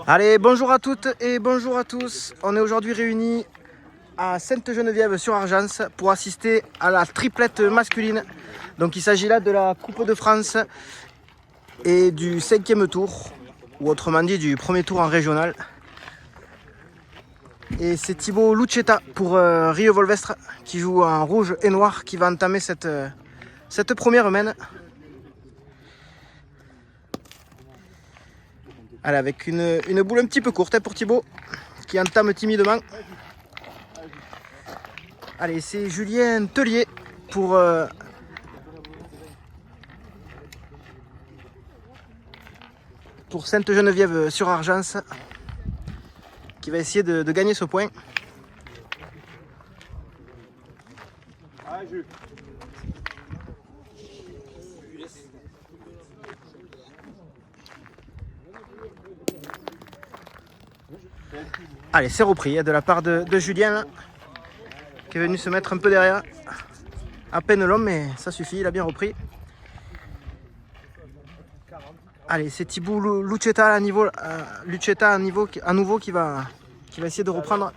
Allez, bonjour à toutes et bonjour à tous. On est aujourd'hui réunis à Sainte-Geneviève-sur-Argence pour assister à la triplette masculine. Donc il s'agit là de la Coupe de France et du 5e tour, ou autrement dit du premier tour en régional. Et c'est Thibaut Lucetta pour Rio Volvestre qui joue en rouge et noir qui va entamer cette première main. Allez, avec une boule un petit peu courte pour Thibaut qui entame timidement. Allez, c'est Julien Tellier pour Sainte-Geneviève-sur-Argence qui va essayer de gagner ce point. Allez, c'est repris de la part de Julien là, qui est venu se mettre un peu derrière. À peine l'homme, mais ça suffit, il a bien repris. Allez, c'est Thibaut Lucetta à nouveau qui va essayer de reprendre.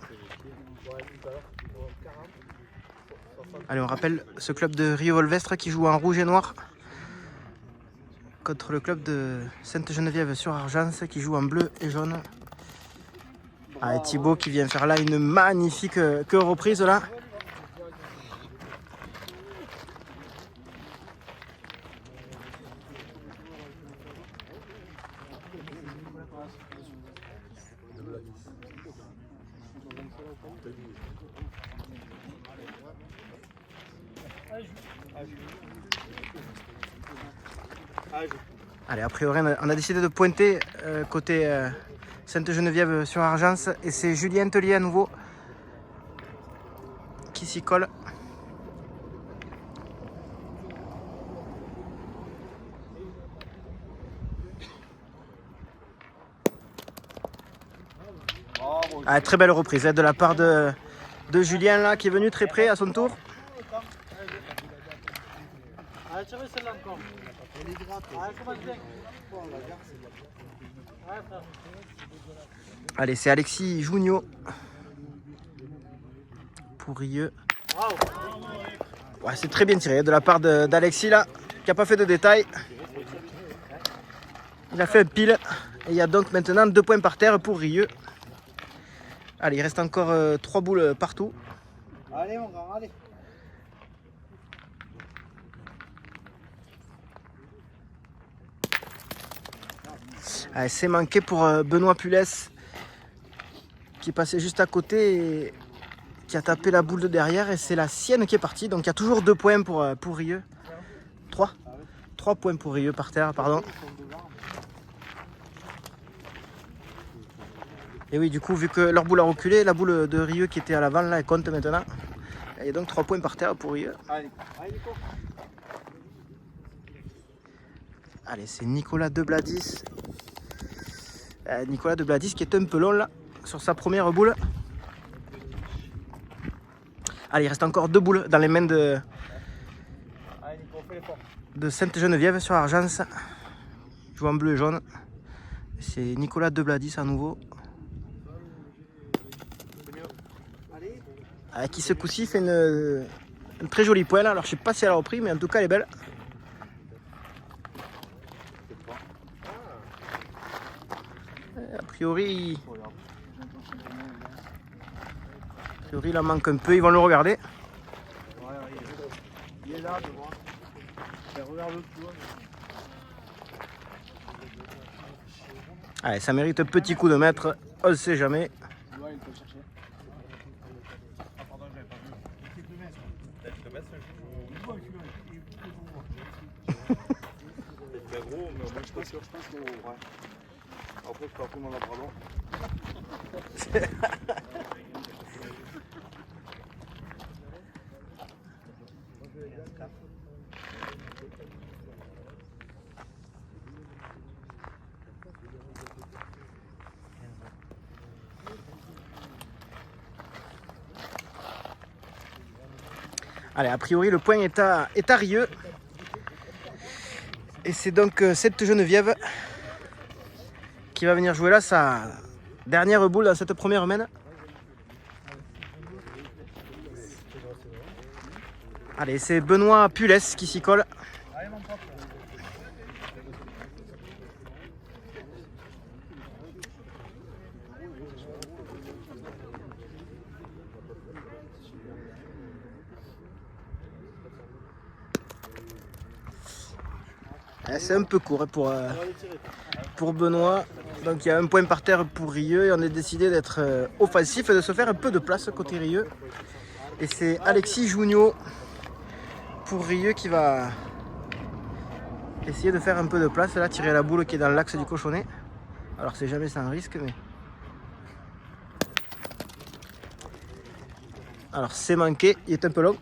Allez, on rappelle ce club de Rio Volvestre qui joue en rouge et noir contre le club de Sainte-Geneviève-sur-Argence qui joue en bleu et jaune. Allez, Thibaut qui vient faire là une magnifique reprise là. Allez, a priori, on a décidé de pointer côté Sainte-Geneviève-sur-Argence et c'est Julien Tellier à nouveau qui s'y colle. Allez, très belle reprise de la part de Julien là qui est venu très près à son tour. Allez, c'est Alexis Junio pour Rieux. Ouais, c'est très bien tiré de la part d'Alexis là, qui n'a pas fait de détails. Il a fait un pile et il y a donc maintenant 2 points par terre pour Rieux. Allez, il reste encore 3 boules partout. Allez mon grand, allez. Allez, c'est manqué pour Benoît Pulès qui est passé juste à côté et qui a tapé la boule de derrière et c'est la sienne qui est partie. Donc il y a toujours 2 points pour Rieux. 3 points pour Rieux par terre, pardon. Et oui, du coup, vu que leur boule a reculé, la boule de Rieux qui était à l'avant, là, elle compte maintenant. Et donc 3 points par terre pour Rieux. Allez, c'est Nicolas Debladis. Nicolas Debladis qui est un peu long là, sur sa première boule. Allez, il reste encore 2 boules dans les mains de Sainte-Geneviève-sur-Argence. Il joue en bleu et jaune. C'est Nicolas Debladis à nouveau. Qui ce coup-ci fait un très joli point là. Alors je sais pas si elle a repris, mais en tout cas elle est belle. A priori, il en manque un peu, ils vont le regarder. Il est là, tu vois. Regarde le coup. Allez, ça mérite un petit coup de maître, on ne sait jamais. Ouais, il peut chercher. Ah, pardon, j'avais pas vu. C'est gros, mais moi je suis pas sûr, je pense que. Ouais. Après, je peux appeler mon labrador. Allez, a priori, le point est à Rieux. Et c'est donc cette Geneviève qui va venir jouer là sa dernière boule dans cette première main. Allez, c'est Benoît Pules qui s'y colle. C'est un peu court pour Benoît. Donc il y a un point par terre pour Rieux et on a décidé d'être offensif et de se faire un peu de place côté Rieux. Et c'est Alexis Junio pour Rieux qui va essayer de faire un peu de place. Là, tirer la boule qui est dans l'axe du cochonnet. Alors c'est jamais sans risque, mais... Alors c'est manqué, il est un peu long.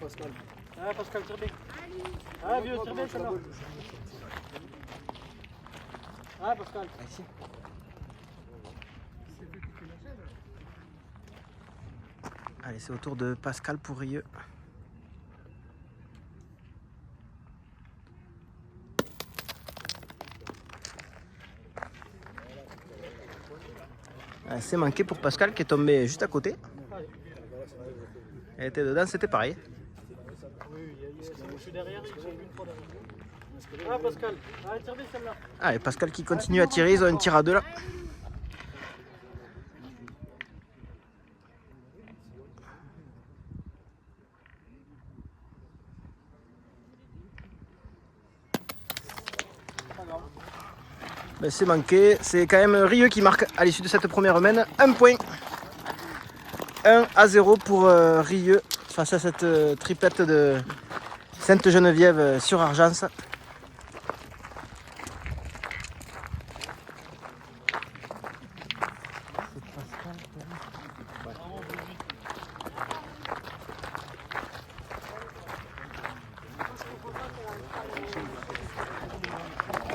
Pascal. Ah, Pascal, tire bien. Ah, vieux, tire bien celle-là. Ah, Pascal. Ici. Allez, c'est au tour de Pascal pour Rieux. C'est manqué pour Pascal qui est tombé juste à côté. Elle était dedans, c'était pareil. Je suis derrière, ils sont une fois derrière. Ah, Pascal, ah, tire bien celle-là. Ah, et Pascal qui continue à tirer, ils ont un tir à deux là. Ben, c'est manqué, c'est quand même Rieux qui marque à l'issue de cette première main. Un point. 1-0 pour Rieux face à cette triplette de Sainte-Geneviève sur Argence.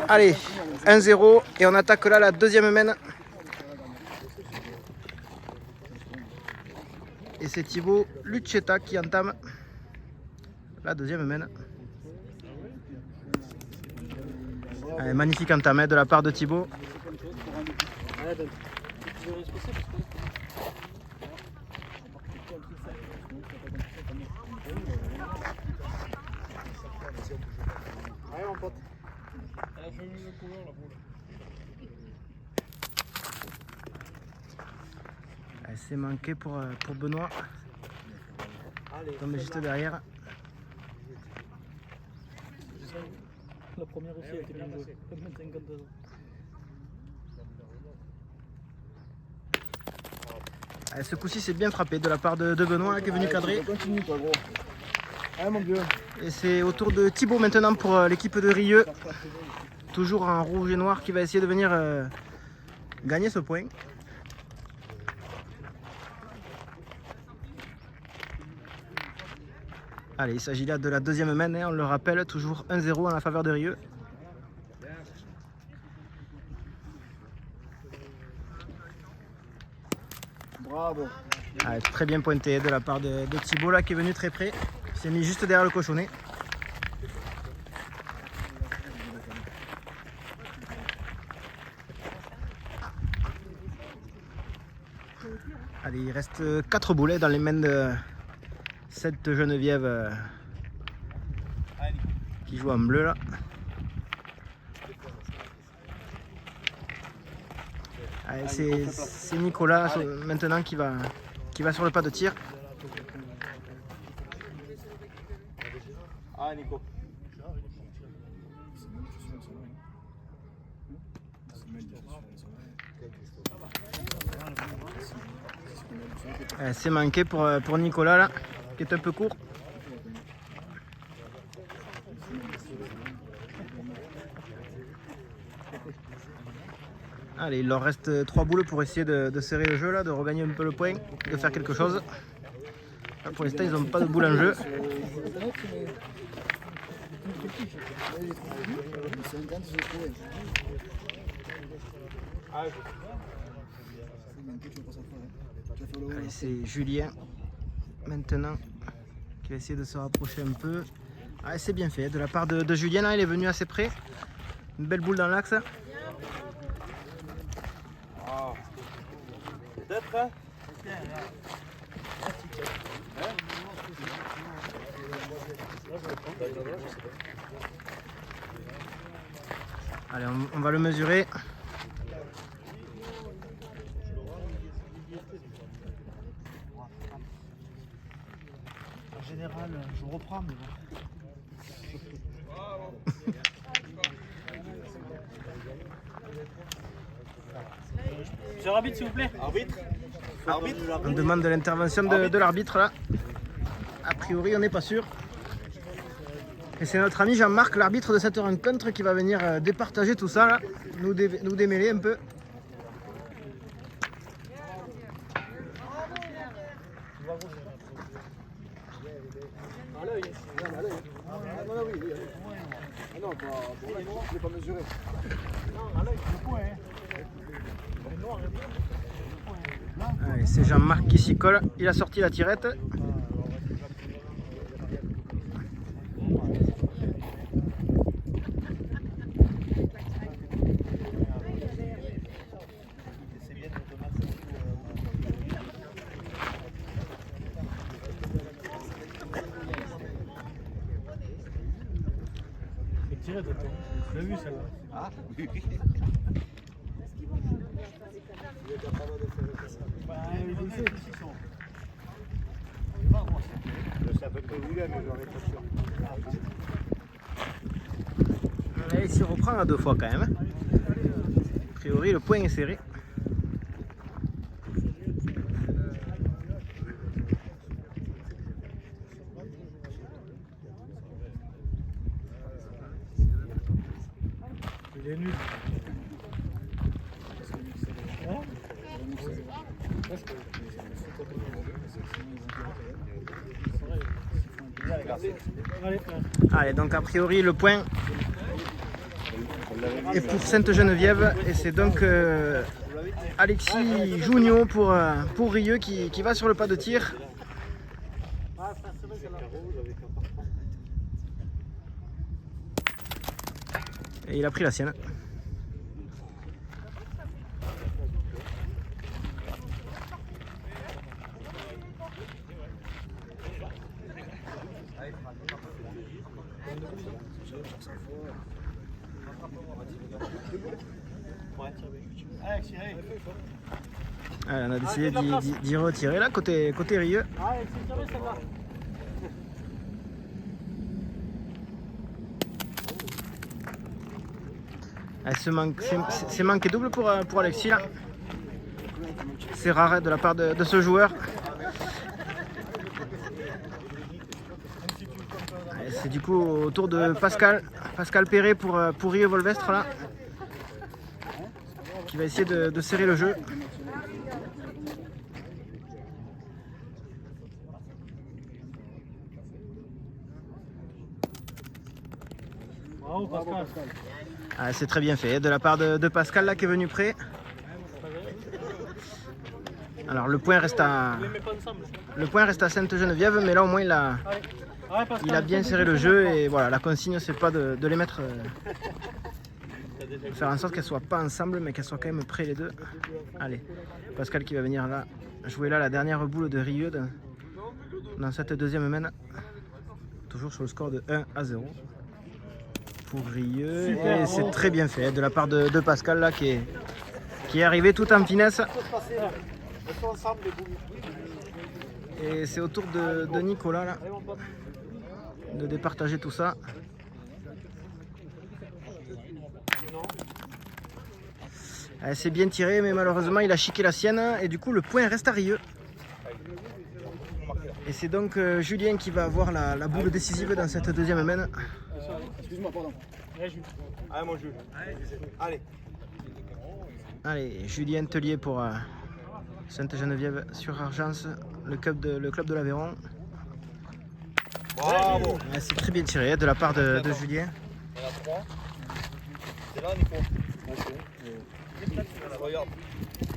Allez, 1-0 et on attaque là la deuxième main. Et c'est Thibaut Lucetta qui entame la deuxième main. Allez, magnifique entame de la part de Thibaut. Allez, mon pote. C'est manqué pour Benoît. Tombe juste derrière. La première aussi a été bien jouée. Comme 52 ans. Allez, ce coup-ci c'est bien frappé de la part de Benoît qui est venu cadrer. Continue toi gros. Ah mon vieux. Et c'est au tour de Thibaut maintenant pour l'équipe de Rieux. Toujours en rouge et noir qui va essayer de venir gagner ce point. Allez, il s'agit là de la deuxième main, on le rappelle, toujours 1-0 en la faveur de Rieux. Bravo. Allez, très bien pointé de la part de Thibaut là qui est venu très près. Il s'est mis juste derrière le cochonnet. Allez, il reste 4 boulets dans les mains de cette Geneviève qui joue en bleu là. Allez, c'est Nicolas maintenant qui va sur le pas de tir. Ah Nico. C'est manqué pour Nicolas là, qui est un peu court. Allez, il leur reste 3 boules pour essayer de serrer le jeu là, de regagner un peu le point, de faire quelque chose. Là, pour l'instant, ils n'ont pas de boule en jeu. Allez, c'est Julien maintenant qui va essayer de se rapprocher un peu. Ah, c'est bien fait de la part de Julien, hein, il est venu assez près. Une belle boule dans l'axe. Ah. Peut-être, hein? Allez, on va le mesurer. En général, je reprends, mais bon. Monsieur l'arbitre, s'il vous plaît. Arbitre? Arbitre? On demande de l'intervention de l'arbitre là. A priori, on n'est pas sûr. Et c'est notre ami Jean-Marc, l'arbitre de cette rencontre, qui va venir départager tout ça là, nous démêler un peu. Allez, c'est Jean-Marc qui s'y colle, il a sorti la tirette. Tiré de toi. Tu l'as vu celle-là? Ah oui. C'est un peu près William, mais j'en ai pas sûr. Et il s'y reprend à 2 fois quand même. A priori, le point est serré. Il est nul. Allez, donc a priori, le point est pour Sainte-Geneviève. Et c'est donc Alexis Jougnon pour Rieux qui va sur le pas de tir. Et il a pris la sienne. Allez, on a décidé d'y retirer là, côté Rieux. Ah, c'est tiré celle-là. C'est manqué double pour Alexis là. C'est rare de la part de ce joueur. C'est du coup au tour de Pascal Perret pour Rieux Volvestre là, qui va essayer de serrer le jeu. Bravo Pascal. Ah, c'est très bien fait de la part de Pascal là qui est venu près. Alors le point reste à Sainte-Geneviève, mais là au moins il a bien serré le jeu et voilà, la consigne c'est pas de les mettre, faire en sorte qu'elles soient pas ensemble mais qu'elles soient quand même près les deux. Allez, Pascal qui va venir là jouer là la dernière boule de Rieux dans cette deuxième main, toujours sur le score de 1-0 pour Rieux. Et c'est très bien fait de la part de Pascal là qui est arrivé tout en finesse. Et c'est au tour de Nicolas là de départager tout ça. C'est bien tiré, mais malheureusement il a chiqué la sienne et du coup le point reste à Rieux. Et c'est donc Julien qui va avoir la boule décisive dans cette deuxième main. Excuse-moi, pardon. Allez, mon jeu. Allez. Allez, Julien Tellier pour Sainte-Geneviève sur Argence, le club de l'Aveyron. Bravo. C'est très bien tiré de la part de Julien. Il y en a 3. C'est là, Nico. Regarde.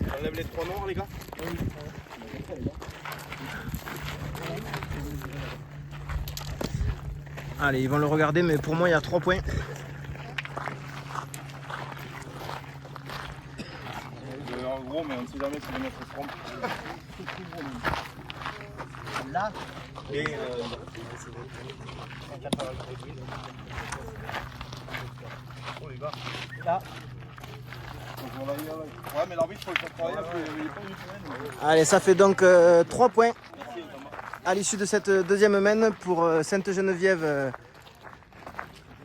On enlève les 3 noirs, les gars. Allez, ils vont le regarder, mais pour moi, il y a 3 points. En gros, mais on ne sait jamais si le maître se trompe. Là. Et oh les gars. Là. Ouais, mais l'arbitre, il faut le faire travailler parce qu'il n'est pas venu semaine. Allez, ça fait donc 3 points à l'issue de cette deuxième main pour Sainte-Geneviève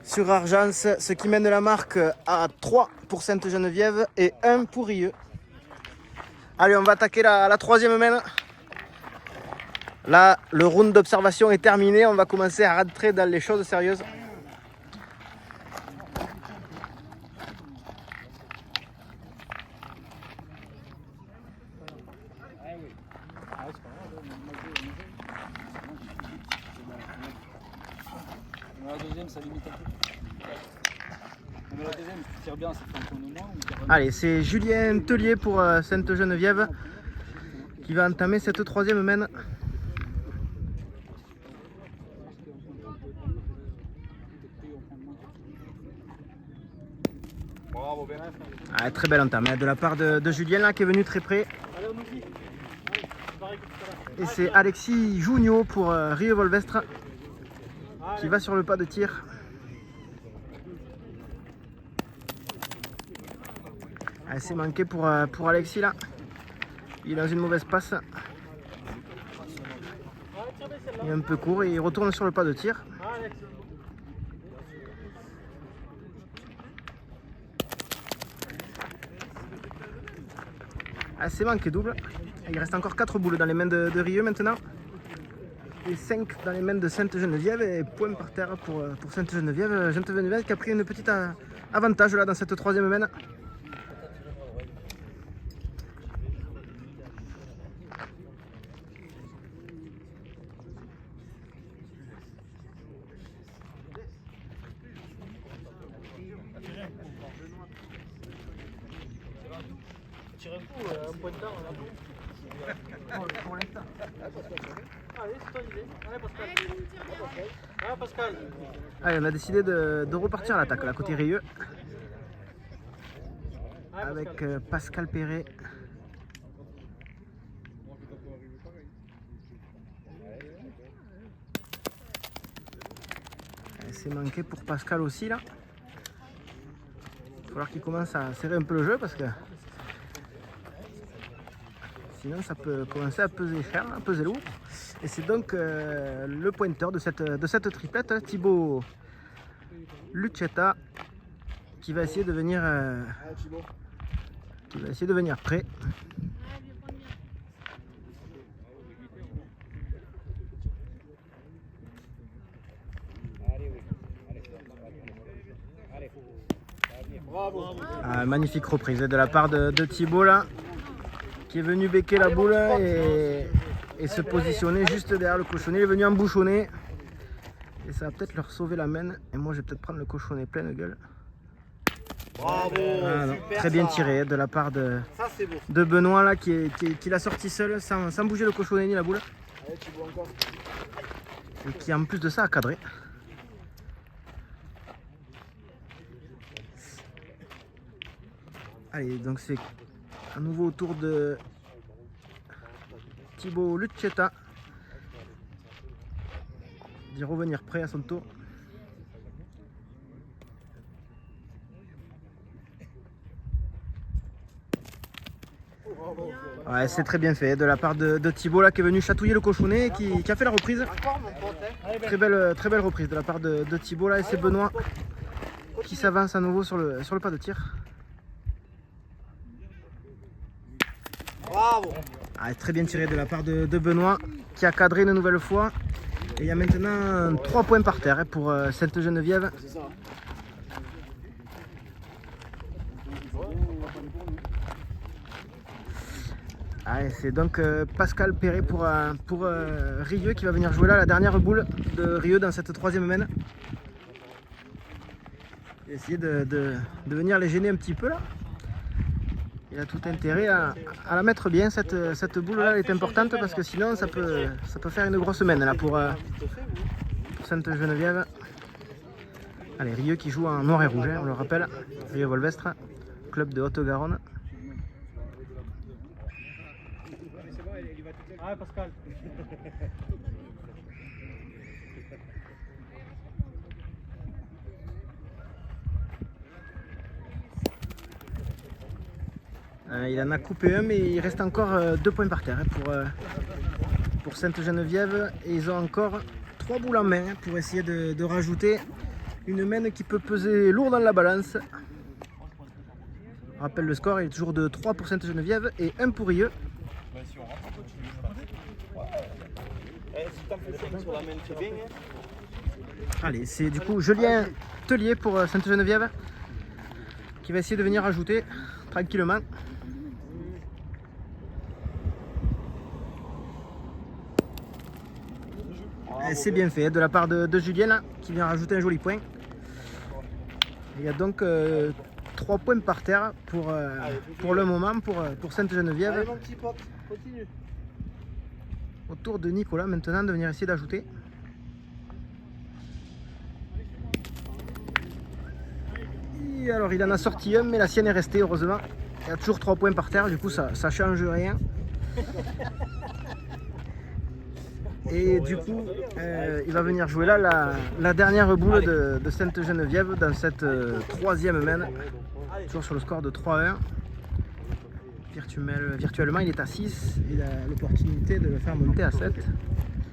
sur Argence, ce qui mène la marque à 3 pour Sainte-Geneviève et 1 pour Rieux. Allez, on va attaquer la troisième main. Là, le round d'observation est terminé. On va commencer à rentrer dans les choses sérieuses. La deuxième, ça limite un peu. Mais la deuxième, tu tires bien, ça fait un tour de moins. Allez, c'est Julien Tellier pour Sainte-Geneviève qui va entamer cette troisième main. Bravo, Ben. Ah, très belle entame de la part de Julien là, qui est venu très près. Allez, on oublie. Et c'est Alexis Junio pour Rieux Volvestre qui va sur le pas de tir. Ah, c'est manqué pour Alexis là. Il est dans une mauvaise passe. Il est un peu court et il retourne sur le pas de tir. Ah, c'est manqué double. Il reste encore 4 boules dans les mains de Rieux maintenant. Et 5 dans les mains de Sainte-Geneviève. Et point par terre pour Sainte-Geneviève. Sainte-Geneviève qui a pris une petite avantage là dans cette troisième main. Tire un coup, un point de temps, on a tout. Pour l'instant. Allez, c'est toi l'idée. Allez, Pascal. Allez, Pascal. Allez, on a décidé de repartir à l'attaque, là, côté Rieux. Avec Pascal Perret. C'est manqué pour Pascal aussi, là. Il va falloir qu'il commence à serrer un peu le jeu parce que sinon ça peut commencer à peser cher, à peser lourd. Et c'est donc le pointeur de cette triplette, Thibaut Lucetta, qui va essayer de venir prêt. Ah, magnifique reprise de la part de Thibaut là, qui est venu becquer la boule et se positionner juste derrière le cochonnet. Il est venu embouchonner et ça va peut-être leur sauver la main. Et moi je vais peut-être prendre le cochonnet pleine gueule. Bravo. Ah, non, très bien tiré de la part de Benoît là, qui l'a sorti seul sans bouger le cochonnet ni la boule. Et qui en plus de ça a cadré. Allez, donc c'est à nouveau au tour de Thibaut Lucetta d'y revenir prêt à son tour. Ouais, c'est très bien fait de la part de Thibaut là, qui est venu chatouiller le cochonnet et qui a fait la reprise. Très belle reprise de la part de Thibaut là, et c'est Benoît qui s'avance à nouveau sur le pas de tir. Bravo. Ah, très bien tiré de la part de Benoît qui a cadré une nouvelle fois. Et il y a maintenant 3 points par terre pour Sainte-Geneviève. Ah, c'est donc Pascal Perret pour Rieux qui va venir jouer là la dernière boule de Rieux dans cette troisième main. Essayer de venir les gêner un petit peu là. Il a tout intérêt à la mettre bien, cette boule-là, elle est importante parce que sinon ça peut faire une grosse semaine là, pour Sainte-Geneviève. Allez, Rieux qui joue en noir et rouge, hein, on le rappelle. Rieux Volvestre, club de Haute-Garonne. Ah, Pascal. Il en a coupé un, mais il reste encore 2 points par terre pour Sainte-Geneviève. Et ils ont encore 3 boules en main pour essayer de rajouter une main qui peut peser lourd dans la balance. Je rappelle le score, il est toujours de 3 pour Sainte-Geneviève et 1 pour Rieux. Allez, c'est du coup Julien Tellier pour Sainte-Geneviève qui va essayer de venir rajouter tranquillement. C'est bien fait de la part de Julien là, qui vient rajouter un joli point. Il y a donc 3 points par terre pour le moment pour Sainte-Geneviève. Autour de Nicolas maintenant de venir essayer d'ajouter. Alors il en a sorti un mais la sienne est restée heureusement. Il y a toujours 3 points par terre, du coup ça change rien. Et du coup, il va venir jouer là la dernière boule de Sainte-Geneviève dans cette 3e main. Toujours sur le score de 3-1. Virtuellement, il est à 6. Il a l'opportunité de le faire monter à 7.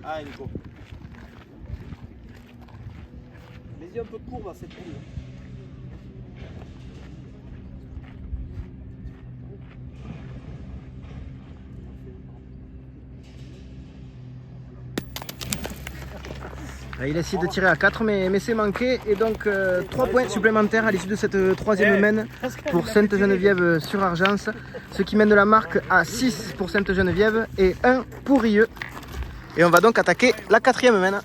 Ah, Nico. Mets-y un peu de courbe à cette boule. Il a essayé de tirer à 4 mais c'est manqué et donc 3 points supplémentaires à l'issue de cette 3e main pour Sainte-Geneviève sur Argence, ce qui mène la marque à 6 pour Sainte-Geneviève et 1 pour Rieux. Et on va donc attaquer la 4e main. Non,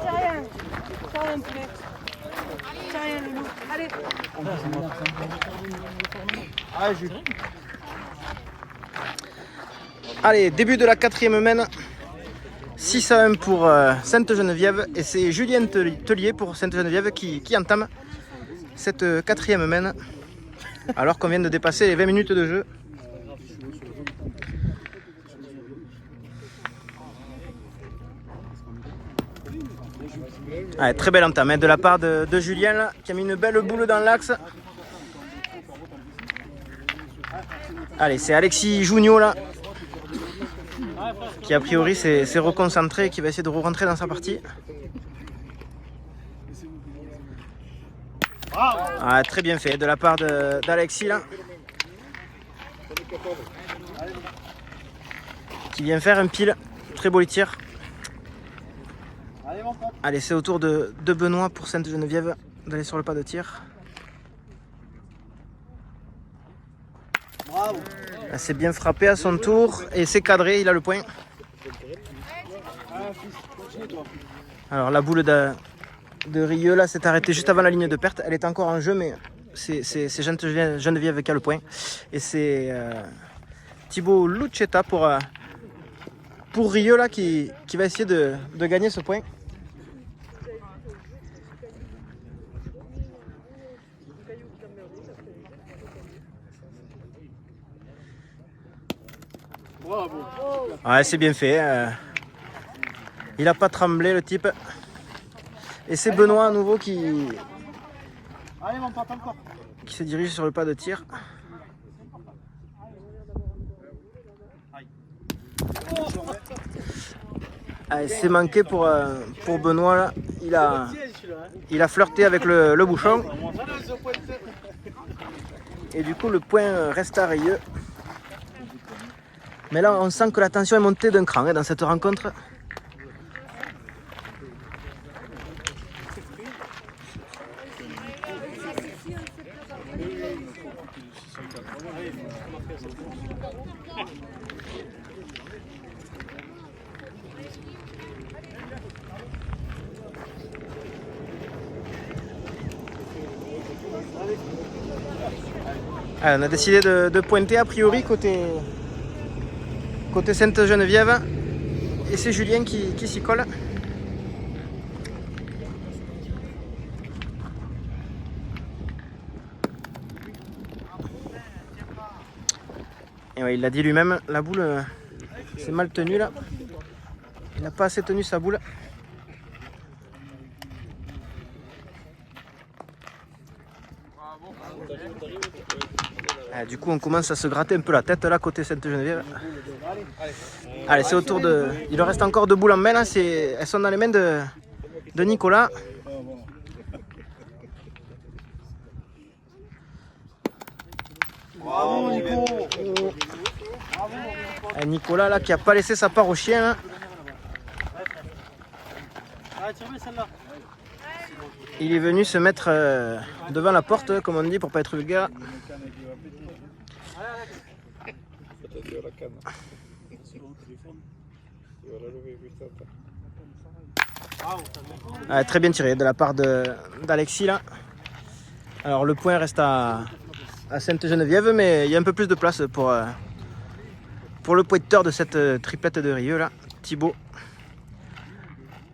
c'est rien. C'est rien, poulet. C'est rien, loulou. Allez. Allez, début de la 4e main. 6-1 pour Sainte-Geneviève. Et c'est Julien Tellier pour Sainte-Geneviève qui entame cette 4e main. Alors qu'on vient de dépasser les 20 minutes de jeu. Allez, très belle entame de la part de Julien là, qui a mis une belle boule dans l'axe. Allez, c'est Alexis Junio là, qui a priori s'est reconcentré et qui va essayer de re-rentrer dans sa partie. Ah, très bien fait de la part d'Alexis là, qui vient faire un pile. Très beau tir. Allez, c'est au tour de Benoît pour Sainte-Geneviève d'aller sur le pas de tir. Bravo. C'est bien frappé à son tour et c'est cadré, il a le point. Alors la boule de Rieux là s'est arrêtée juste avant la ligne de perte. Elle est encore en jeu mais c'est Geneviève qui a le point. Et c'est Thibaut Lucetta pour Rieux là qui va essayer de gagner ce point. Ouais, c'est bien fait. Il n'a pas tremblé le type. Et c'est Benoît à nouveau qui se dirige sur le pas de tir. Allez, c'est manqué pour Benoît là. Il a flirté avec le bouchon. Et du coup le point reste à Rieux. Mais là, on sent que la tension est montée d'un cran dans cette rencontre. On a décidé de pointer a priori côté Sainte-Geneviève. Et c'est Julien qui s'y colle. Et ouais, il l'a dit lui-même, la boule c'est mal tenu là. Il n'a pas assez tenu sa boule. Du coup on commence à se gratter un peu la tête là côté Sainte-Geneviève. Allez, c'est au tour de... Il reste encore 2 boules en main là, elles sont dans les mains de Nicolas. Bravo Nico. Et Nicolas là qui a pas laissé sa part au chien là. Il est venu se mettre devant la porte comme on dit pour pas être vulgaire. Très bien tiré de la part d'Alexis là. Alors le point reste à Sainte-Geneviève, mais il y a un peu plus de place pour le pointeur de cette triplette de Rieux là, Thibaut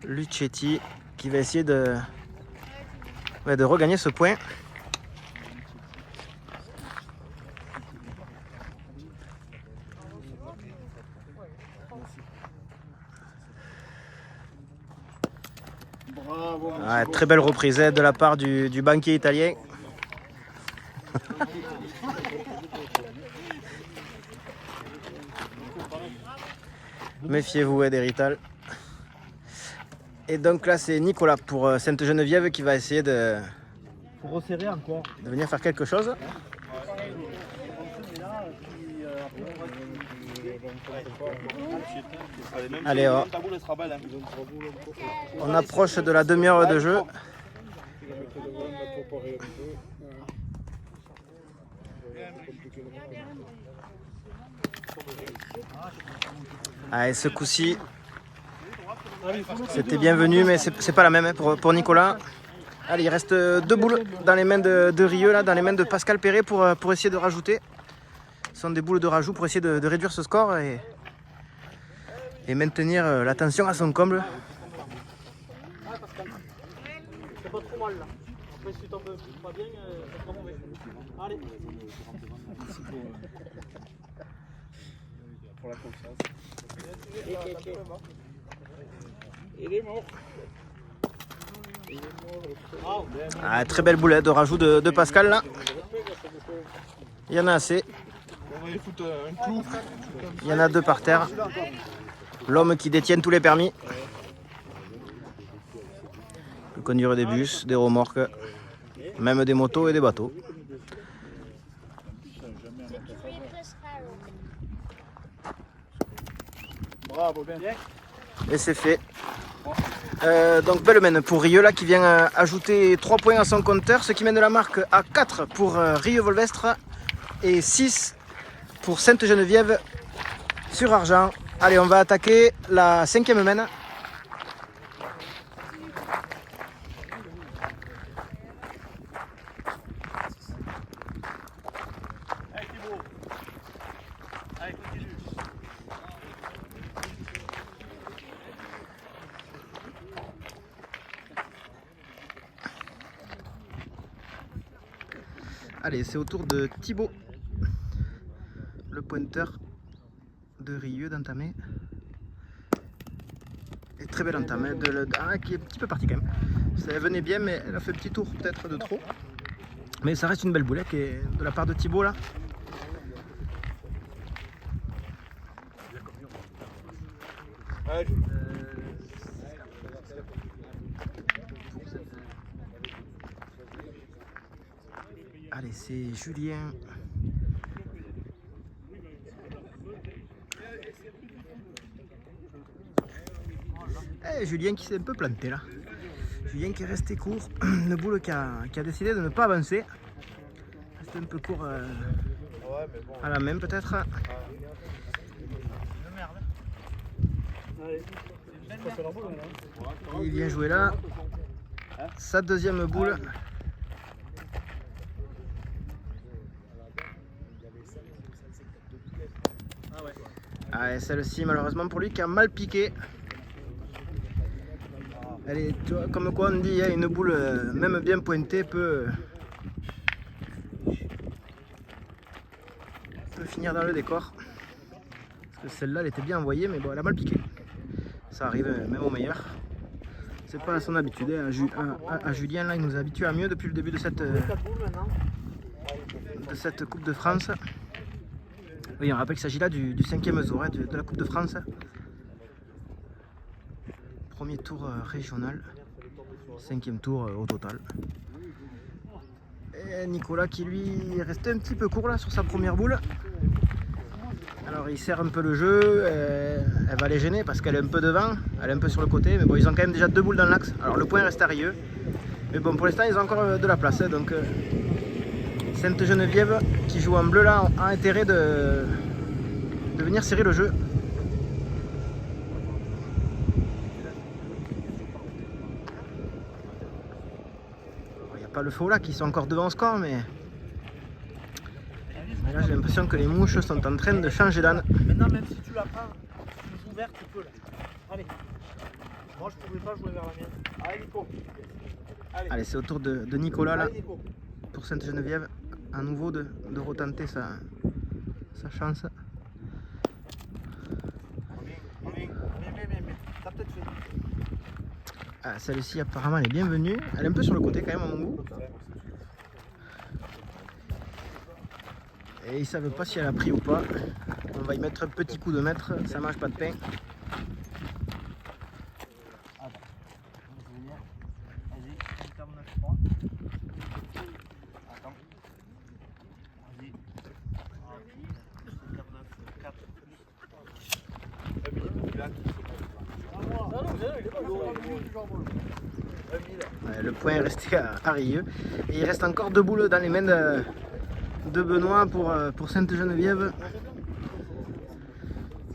Lucetti, qui va essayer de regagner ce point. Très belle reprise de la part du banquier italien. Méfiez-vous des Rital. Et donc là c'est Nicolas pour Sainte-Geneviève qui va essayer de Resserrer encore. venir faire quelque chose. Allez, on approche de la demi-heure de jeu. Allez, ce coup-ci, c'était bienvenu, mais c'est pas la même pour Nicolas. Allez, il reste 2 boules dans les mains de Rieux, là, dans les mains de Pascal Perret pour essayer de rajouter. Ce sont des boules de rajout pour essayer de réduire ce score et maintenir la tension à son comble. C'est pas trop mal là. Après si tu tombes pas bien, c'est pas mauvais. Allez. Pour la confiance. Très belle boulette de rajout de Pascal là. Il y en a assez. Il y en a 2 par terre. L'homme qui détient tous les permis. Il peut conduire des bus, des remorques, même des motos et des bateaux. Bravo, bien. Et c'est fait. Donc belle mène pour Rieux là qui vient ajouter 3 points à son compteur, ce qui mène la marque à 4 pour Rieux-Volvestre et 6 pour Sainte-Geneviève sur Argent. Allez, on va attaquer la 5e mène. Allez, c'est au tour de Thibaut, le pointeur de Rieux d'entamer. Et très belle entame, qui est un petit peu partie quand même. Ça venait bien, mais elle a fait un petit tour peut-être de trop. Mais ça reste une belle boulette qui est de la part de Thibaut là. Allez, c'est Julien. Julien qui s'est un peu planté là. Julien qui est resté court. Une boule qui a décidé de ne pas avancer. C'était un peu court à la main peut-être. Il vient jouer là. Sa 2e boule. Ah, et celle-ci, malheureusement pour lui, qui a mal piqué. Elle est, tu vois, comme quoi on dit, hein, une boule, même bien pointée, peut finir dans le décor. Parce que celle-là, elle était bien envoyée, mais bon, elle a mal piqué. Ça arrive même au meilleur. C'est pas à son habitude. Hein. À Julien, là, il nous habitue à mieux depuis le début de cette Coupe de France. Oui, on rappelle qu'il s'agit là du 5e tour, hein, de la Coupe de France. Premier tour régional, 5e tour au total. Et Nicolas qui lui est resté un petit peu court là sur sa première boule. Alors il serre un peu le jeu, elle va les gêner parce qu'elle est un peu devant, elle est un peu sur le côté, mais bon ils ont quand même déjà 2 boules dans l'axe. Alors le point reste à Rieux, mais bon pour l'instant ils ont encore de la place, hein, donc Sainte-Geneviève qui joue en bleu là a intérêt de venir serrer le jeu. Il n'y a pas le faux là qui sont encore devant au score, mais là j'ai l'impression que les mouches sont en train de changer d'âne. Maintenant, même si tu l'as pas ouverte, tu peux là. Allez. Moi, je pouvais pas jouer vers la mienne. Allez, Nico. Allez, c'est au tour de Nicolas là, Allez, Nico. pour Sainte-Geneviève, à nouveau de retenter sa chance. Bien. T'as peut-être fait. Ah, celle-ci apparemment elle est bienvenue, elle est un peu sur le côté quand même à mon goût. Et ils savent pas si elle a pris ou pas. On va y mettre un petit coup de maître, ça mange pas de pain. Ouais, le point est resté à Rieux. Et il reste encore 2 boules dans les mains de Benoît pour Sainte-Geneviève.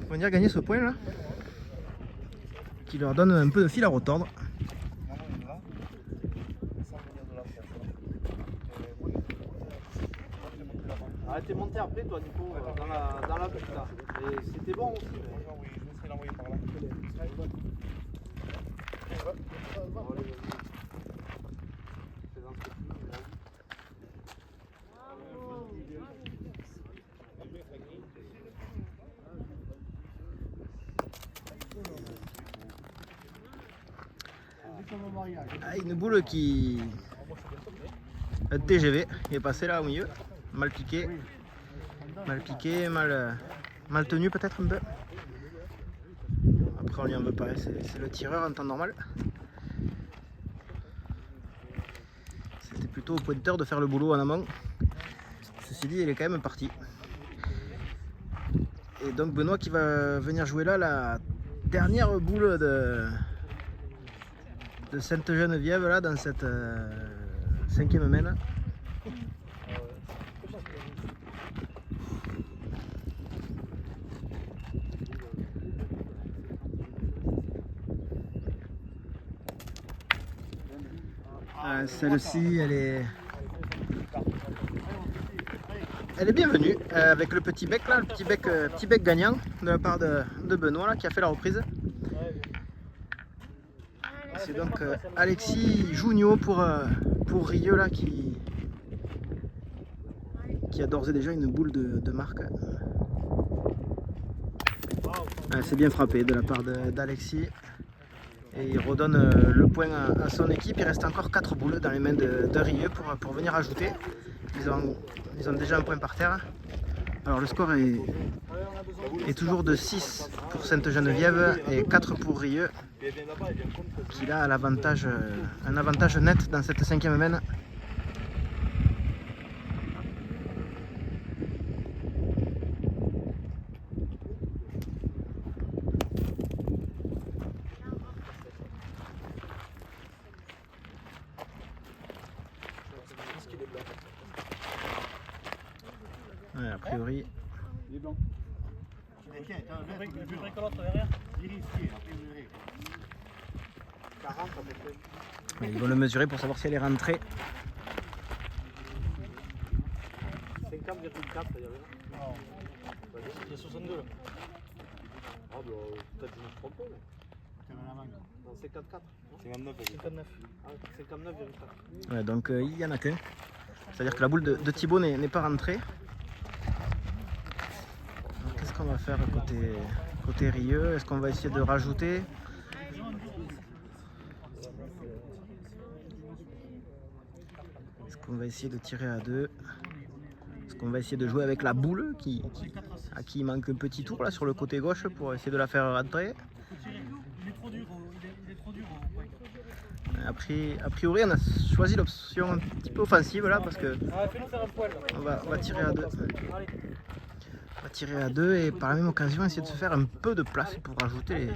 Ils vont dire gagner ce point là, qui leur donne un peu de fil à retordre. Ah, t'es monté après toi Nico, dans la butte là. Et c'était bon aussi. Je vais l'envoyer par là. Ah, une boule qui... Un TGV, il est passé là au milieu, mal piqué, mal tenu peut-être un peu. Après on lui en veut pas, c'est le tireur en temps normal. C'était plutôt au pointeur de faire le boulot en amont. Ceci dit, il est quand même parti. Et donc Benoît qui va venir jouer là la dernière boule de Sainte-Geneviève là dans cette 5e main. Celle-ci elle est bienvenue avec le petit bec là, le petit bec gagnant de la part de Benoît là, qui a fait la reprise. C'est donc Alexis Junio pour Rieux là qui a d'ores et déjà une boule de marque. C'est bien frappé de la part d'Alexis. Et il redonne le point à son équipe. Il reste encore 4 boules dans les mains de Rieux pour venir ajouter. Ils ont déjà un point par terre. Alors le score est toujours de 6 pour Sainte-Geneviève et 4 pour Rieux, qui a un avantage net dans cette 5e main. Ouais, a priori. Il est blanc. Ils vont le mesurer pour savoir si elle est rentrée. 50,4 il y avait. Il y a 62 là. Ah bah peut-être je me trompe pas. Non, 54. 59. Ah, 59,4. Ouais, donc il n'y en a qu'un. C'est-à-dire que la boule de Thibaut n'est pas rentrée. Qu'est-ce qu'on va faire côté Rieux? Est-ce qu'on va essayer de rajouter? Est-ce qu'on va essayer de tirer à 2? Est-ce qu'on va essayer de jouer avec la boule à qui il manque un petit tour là sur le côté gauche pour essayer de la faire rentrer? Il est trop dur. A priori, on a choisi l'option un petit peu offensive là parce que Fais-nous faire un poil. on va tirer à 2. Allez. On va tirer à 2 et par la même occasion essayer de se faire un peu de place pour rajouter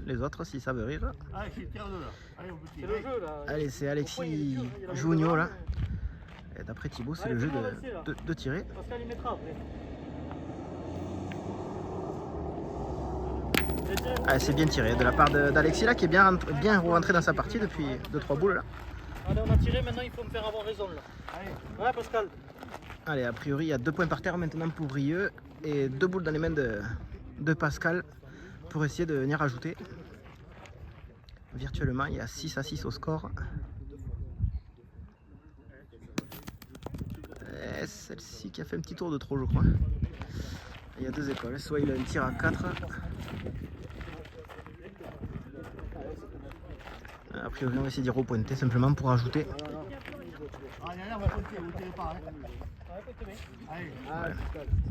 les autres si ça veut rire. Allez, c'est tire 2 là. Allez, on peut tirer. C'est le jeu là. Allez, c'est Alexis Junio là. Et d'après Thibaut, c'est le jeu de tirer. Pascal, il mettra après. Ah, c'est bien tiré de la part d'Alexis là qui est bien rentré dans sa partie depuis 2-3 boules là. Allez, on a tiré, maintenant il faut me faire avoir raison là. Allez. Ouais, Pascal. Allez, a priori, il y a 2 points par terre maintenant pour Rieux et 2 boules dans les mains de Pascal pour essayer de venir rajouter. Virtuellement, il y a 6-6 au score. Et celle-ci qui a fait un petit tour de trop, je crois. Il y a 2 écoles, soit il a un tir à 4. A priori, on va essayer d'y repointer simplement pour rajouter.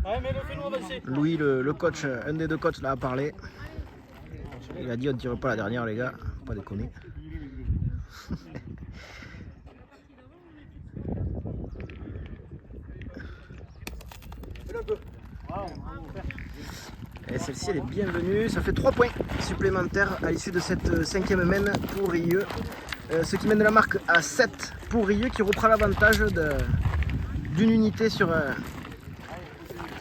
Allez, mais le fais-nous avancer. Louis, le coach, un des 2 coachs, là a parlé. Il a dit on ne tire pas la dernière, les gars, pas déconner. Et celle-ci elle est bienvenue, ça fait 3 points supplémentaires à l'issue de cette 5e main pour Rieux. Ce qui mène la marque à 7 pour Rieux qui reprend l'avantage d'une unité sur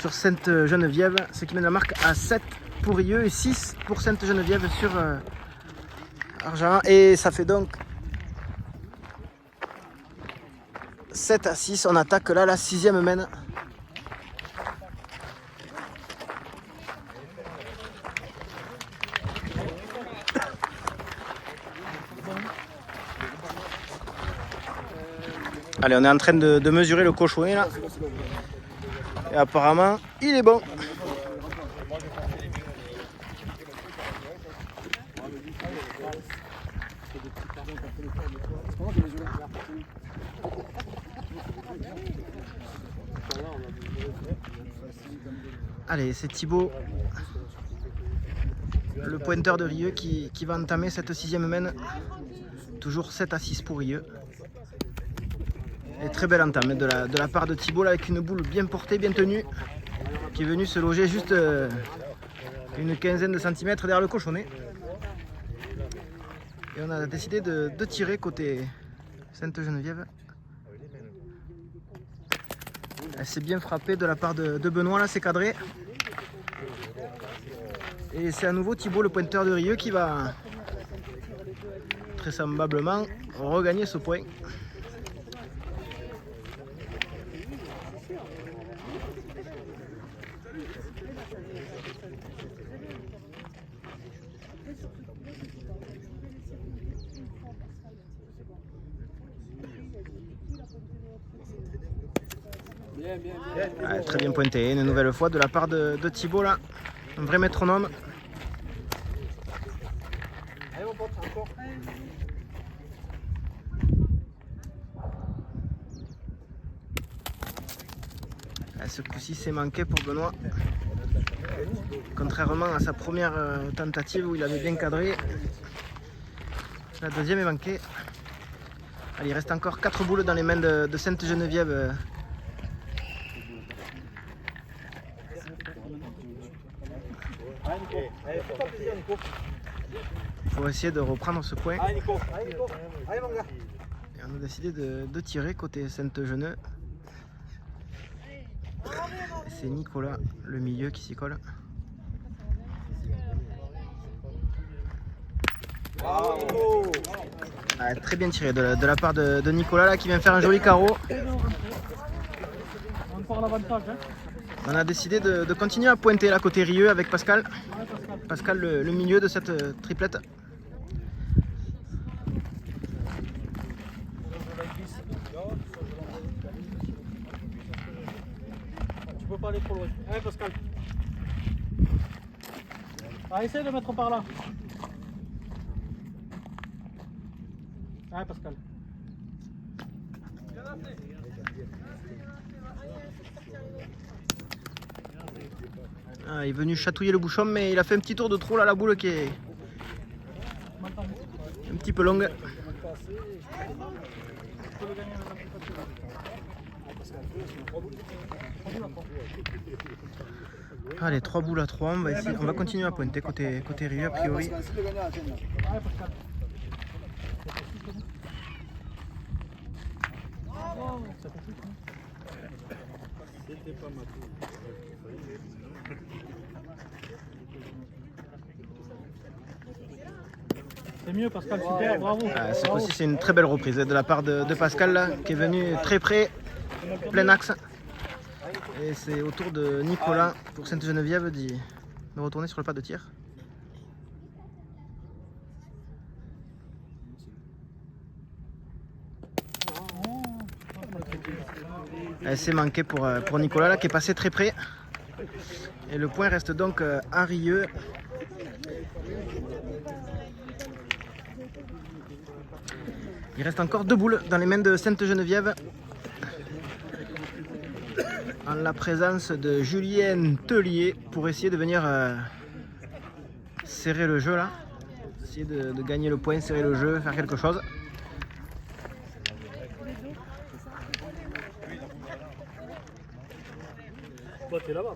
Sainte-Geneviève. Ce qui mène la marque à 7 pour Rieux et 6 pour Sainte-Geneviève sur Argent. Et ça fait donc 7-6, on attaque là la 6e main. Allez, on est en train de mesurer le cochonnet là. Et apparemment, il est bon. Allez, c'est Thibaut, le pointeur de Rieux qui va entamer cette 6e main. Toujours 7-6 pour Rieux. Et très belle entame de la part de Thibaut là, avec une boule bien portée, bien tenue, qui est venue se loger juste une quinzaine de centimètres derrière le cochonnet. Et on a décidé de tirer côté Sainte-Geneviève. Elle s'est bien frappée de la part de Benoît, là c'est cadré. Et c'est à nouveau Thibaut, le pointeur de Rieux, qui va très semblablement regagner ce point. Ouais, très bien pointé, une nouvelle fois de la part de Thibaut là, un vrai métronome. Allez, mon pote, encore. Ce coup-ci c'est manqué pour Benoît. Contrairement à sa première tentative où il avait bien cadré, la deuxième est manquée. Allez, il reste encore 4 boules dans les mains de Sainte-Geneviève. Il faut essayer de reprendre ce point. Allez, Nico. Allez, mon gars. Et on a décidé de tirer côté Sainte-Geneux. Et c'est Nicolas, le milieu, qui s'y colle. Ah, très bien tiré de la part de Nicolas là, qui vient faire un joli carreau. On prend l'avantage. Hein. On a décidé de continuer à pointer là côté Rieux avec Pascal. Pascal le milieu de cette triplette. Tu peux pas aller trop loin. Allez Pascal. Ah, essaye de mettre par là. Allez Pascal. Ah, il est venu chatouiller le bouchon, mais il a fait un petit tour de trou là, la boule qui est un petit peu longue. Allez, 3 boules à 3, on va continuer à pointer côté Rieux a priori. C'est mieux Pascal, super, bravo. Cette fois-ci c'est une très belle reprise de la part de Pascal là, qui est venu très près, plein axe. Et c'est au tour de Nicolas pour Sainte-Geneviève de retourner sur le pas de tir. C'est manqué pour Nicolas là, qui est passé très près. Et le point reste donc à Rieux. Il reste encore 2 boules dans les mains de Sainte-Geneviève. En la présence de Julien Tellier pour essayer de venir serrer le jeu là. Essayer de gagner le point, serrer le jeu, faire quelque chose. Toi t'es là-bas.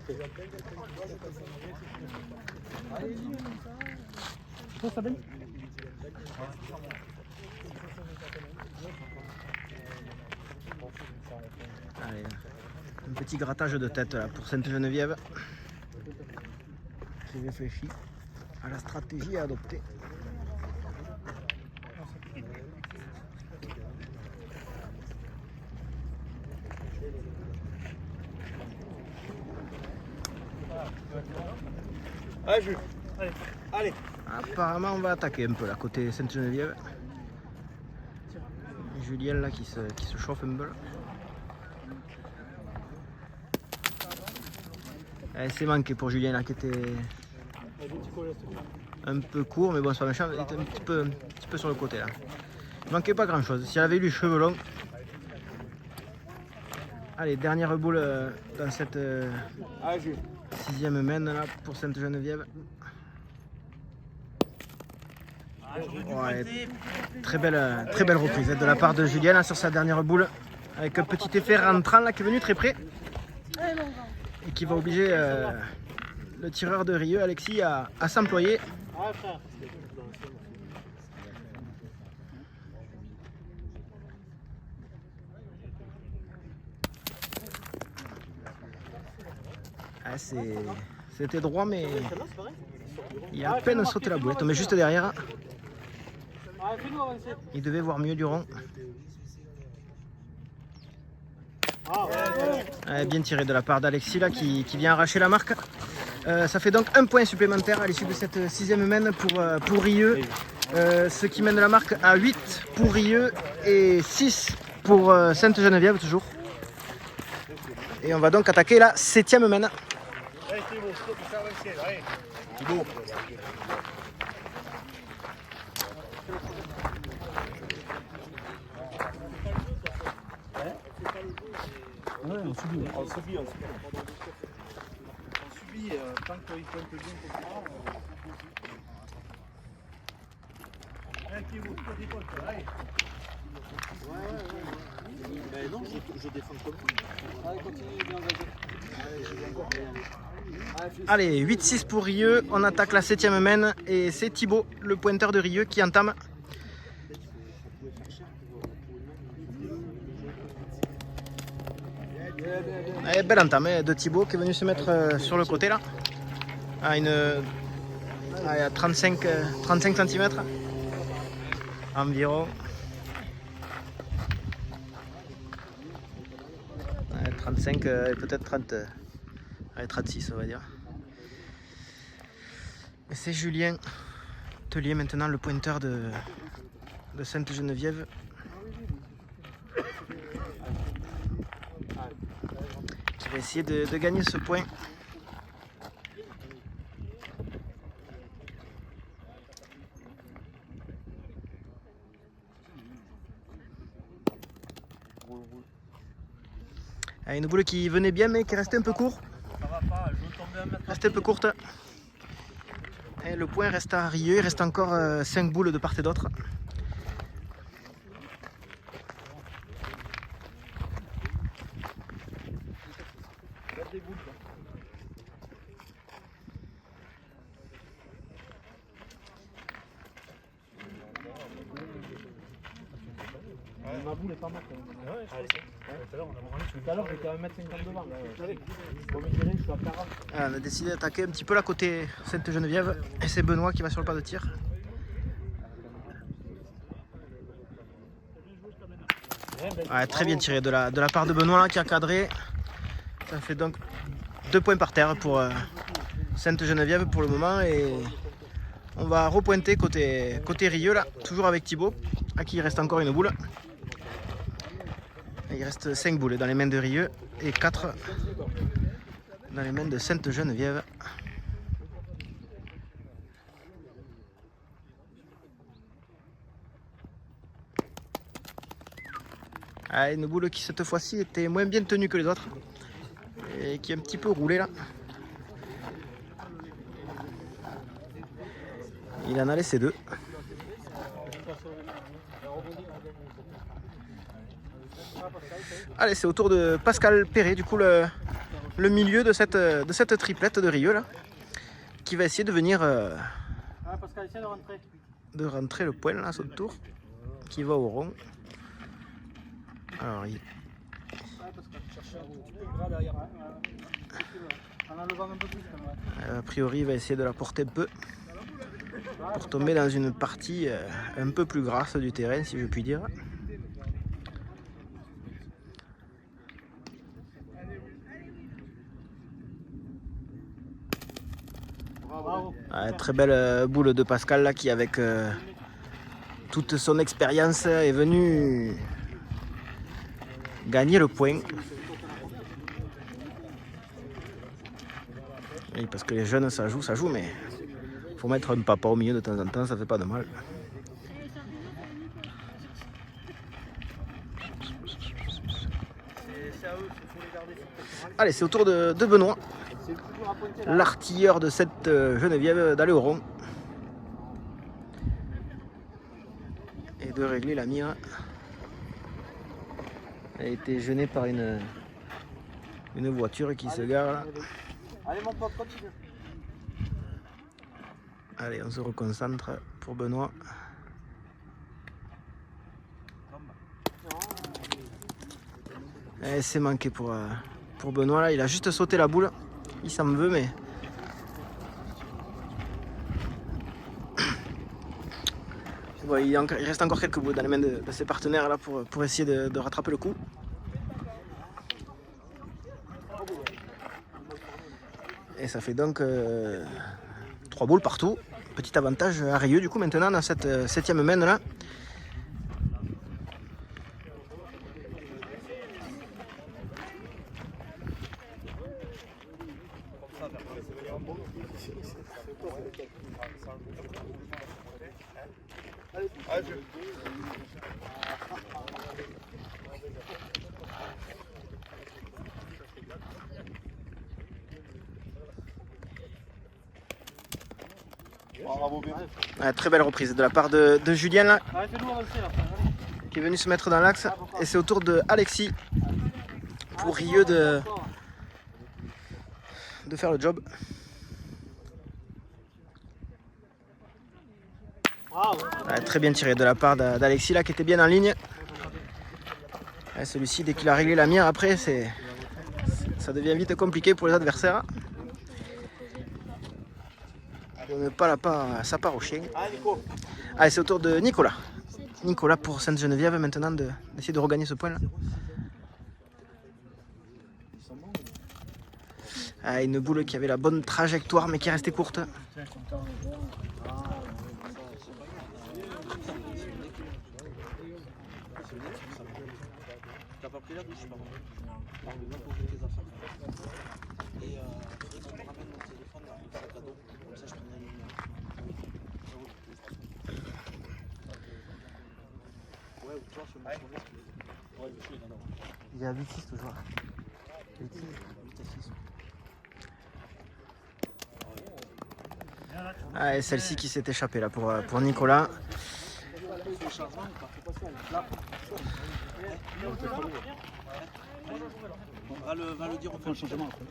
Toi ça baigne. Allez, un petit grattage de tête là, pour Sainte-Geneviève qui réfléchit à la stratégie à adopter. Allez Jules, allez. Apparemment on va attaquer un peu là côté Sainte-Geneviève. Julien là qui se chauffe un peu là. C'est manqué pour Julien là qui était un peu court, mais bon c'est pas méchant, il était un petit peu sur le côté là. Il manquait pas grand chose, si elle avait eu les cheveux longs. Allez, dernière boule dans cette 6e main là pour Sainte-Geneviève. Ouais, très belle reprise de la part de Julien là, sur sa dernière boule, avec un petit effet rentrant là qui est venu très près et qui va obliger le tireur de Rieux, Alexis, à s'employer. C'était droit, mais il a à peine sauté la boule, il est tombé juste derrière. Il devait voir mieux du rond. Bien tiré de la part d'Alexis là qui vient arracher la marque. Ça fait donc un point supplémentaire à l'issue de cette 6e main pour Rieux. Ce qui mène la marque à 8 pour Rieux et 6 pour Sainte-Geneviève toujours. Et on va donc attaquer la 7e main. Thibaut. Ouais, on subit. On subit. On subit tant qu'il pointe bien comme ça. Allez, Thibaut, toi décolle. Allez. Ouais. Ben non, je défends comme ça. Allez, continue, bien vas-y. Allez, 8-6 pour Rieux, on attaque la 7e main et c'est Thibaut, le pointeur de Rieux, qui entame. Allez, belle entame de Thibaut qui est venu se mettre sur le côté là, à 35 cm environ. 35 peut-être Allez, 36 on va dire. Et c'est Julien Tellier maintenant, le pointeur de Sainte-Geneviève. Qui va essayer de gagner ce point. Ah, une boule qui venait bien mais qui restait un peu court. Ça va pas, je veux tomber un mètre. Restait un peu courte. Et le point reste à Rieux, il reste encore 5 boules de part et d'autre. Ma boule est pas mal quand même. Ouais, tout à l'heure, tout à l'heure, j'étais à 1m50 devant. Bon, mais je suis à 40. Ah, on a décidé d'attaquer un petit peu la côté Sainte-Geneviève. Et c'est Benoît qui va sur le pas de tir. Ouais, très bien tiré de la part de Benoît là, qui a cadré. Ça fait donc 2 points par terre pour Sainte-Geneviève pour le moment. Et on va repointer côté Rieux là, toujours avec Thibaut, à qui il reste encore une boule. Et il reste 5 boules dans les mains de Rieux et 4 dans les mains de Sainte-Geneviève. Ah, une boule qui cette fois-ci était moins bien tenue que les autres et qui est un petit peu roulée là. Il en a laissé 2. Allez, c'est au tour de Pascal Perret, du coup le milieu de cette triplette de Rieux là, qui va essayer de venir Pascal, essaie de rentrer. de rentrer le point là à son tour, qui va au rond. Alors, a priori, il va essayer de la porter un peu pour tomber dans une partie un peu plus grasse du terrain, si je puis dire. Ouais, très belle boule de Pascal là, qui avec toute son expérience est venu gagner le point. Oui, parce que les jeunes ça joue, mais faut mettre un papa au milieu de temps en temps, ça fait pas de mal. Allez, c'est au tour de Benoît, l'artilleur de cette Geneviève, d'aller au rond et de régler la mire. Elle a été gênée par une voiture qui se gare là. Allez, mon pote, continue. Allez, on se reconcentre pour Benoît. Et c'est manqué pour Benoît là. Il a juste sauté la boule. Il s'en veut, mais bon, il reste encore quelques boules dans les mains de ses partenaires là pour essayer de rattraper le coup. Et ça fait donc 3 boules partout. Petit avantage à Rieux du coup maintenant dans cette 7e main là. Ouais, très belle reprise de la part de Julien là, qui est venu se mettre dans l'axe. Et c'est au tour de Alexis pour Rieux de faire le job. Ouais, très bien tiré de la part d'Alexis là, qui était bien en ligne. Ouais, celui-ci, dès qu'il a réglé la mire, après ça devient vite compliqué pour les adversaires. On ne pas sa part au chien. Allez, c'est au tour de Nicolas. Nicolas pour Sainte-Geneviève maintenant d'essayer de regagner ce point là. Ah, une boule qui avait la bonne trajectoire mais qui est restée courte. T'as pas pris la douche, pardon. Et faudrait qu'on me ramène mon téléphone dans le sac à dos. Comme ça, je prendrai une lumière. Ouais, ou toi, sur mon sourire. Ouais, je suis là. Il y a 8-6 toujours. 8 à 6. Ah, et celle-ci qui s'est échappée là pour Nicolas. On va le dire au fond. Changement après.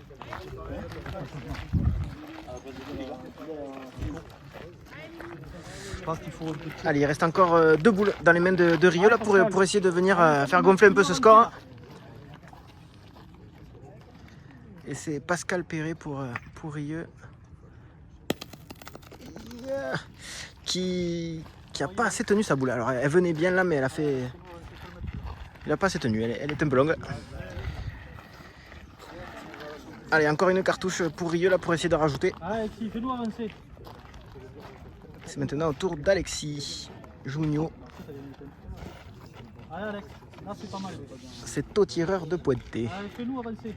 Je pense qu'il faut. Allez, il reste encore 2 boules dans les mains de Rieux là pour essayer de venir faire gonfler un peu ce score. Et c'est Pascal Perret pour Rieux. Yeah. Qui a pas assez tenu sa boule. Alors elle venait bien là mais elle a fait... Il a pas assez tenu, elle est un peu longue. Allez, encore une cartouche pour Rieux là pour essayer de rajouter. Alexis, fais-nous avancer. C'est maintenant au tour d'Alexis Junio. Allez Alex, là c'est pas mal. C'est au tireur de Pointé. Allez, fais-nous avancer.